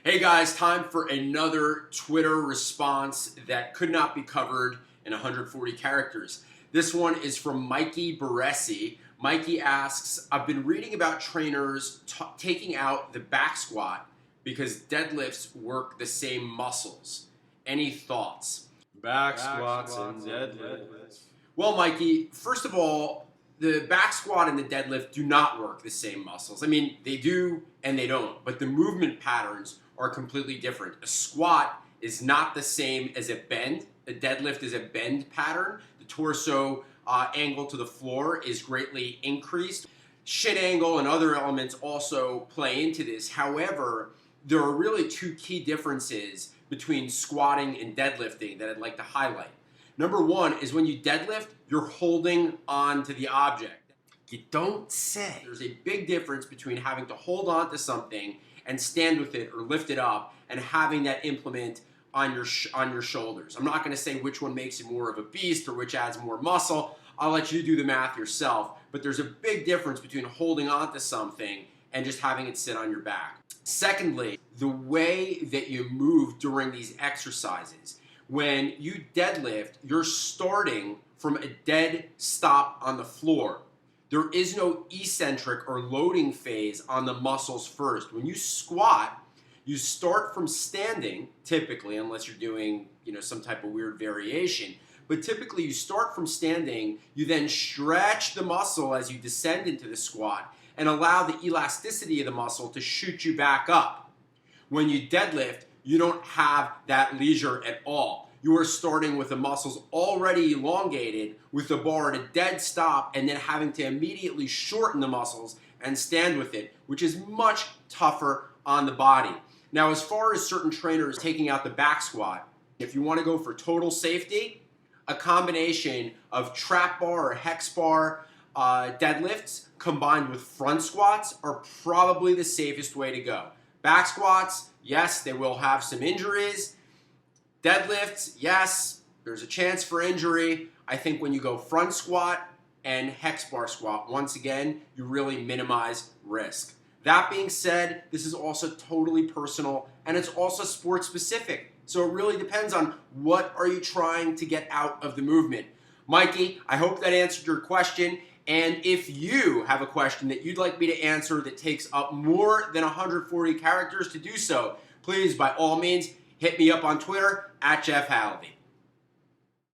Hey guys, time for another Twitter response that could not be covered in 140 characters. This one is from Mikey Baresi. Mikey asks, I've been reading about trainers taking out the back squat because deadlifts work the same muscles. Any thoughts? Back squats and deadlifts. Well, Mikey, first of all, the back squat and the deadlift do not work the same muscles. I mean, they do and they don't, but the movement patterns are completely different. A squat is not the same as a bend. A deadlift is a bend pattern. The torso angle to the floor is greatly increased. Shin angle and other elements also play into this. However, there are really two key differences between squatting and deadlifting that I'd like to highlight. Number one is when you deadlift, you're holding on to the object. You don't say. There's a big difference between having to hold on to something and stand with it or lift it up and having that implement on your shoulders. I'm not going to say which one makes you more of a beast or which adds more muscle. I'll let you do the math yourself. But there's a big difference between holding on to something and just having it sit on your back. Secondly, the way that you move during these exercises. When you deadlift, you're starting from a dead stop on the floor. There is no eccentric or loading phase on the muscles first. When you squat, you start from standing, typically, unless you're doing, some type of weird variation. But typically you start from standing, you then stretch the muscle as you descend into the squat and allow the elasticity of the muscle to shoot you back up. When you deadlift, you don't have that leisure at all. You are starting with the muscles already elongated with the bar at a dead stop and then having to immediately shorten the muscles and stand with it, which is much tougher on the body. Now, as far as certain trainers taking out the back squat, if you want to go for total safety, a combination of trap bar or hex bar deadlifts combined with front squats are probably the safest way to go. Back squats, yes, they will have some injuries. Deadlifts, yes, there's a chance for injury. I think when you go front squat and hex bar squat, once again, you really minimize risk. That being said, this is also totally personal and it's also sport specific. So it really depends on what are you trying to get out of the movement. Mikey, I hope that answered your question. And if you have a question that you'd like me to answer that takes up more than 140 characters to do so, please, by all means, hit me up on Twitter @JeffHalvey.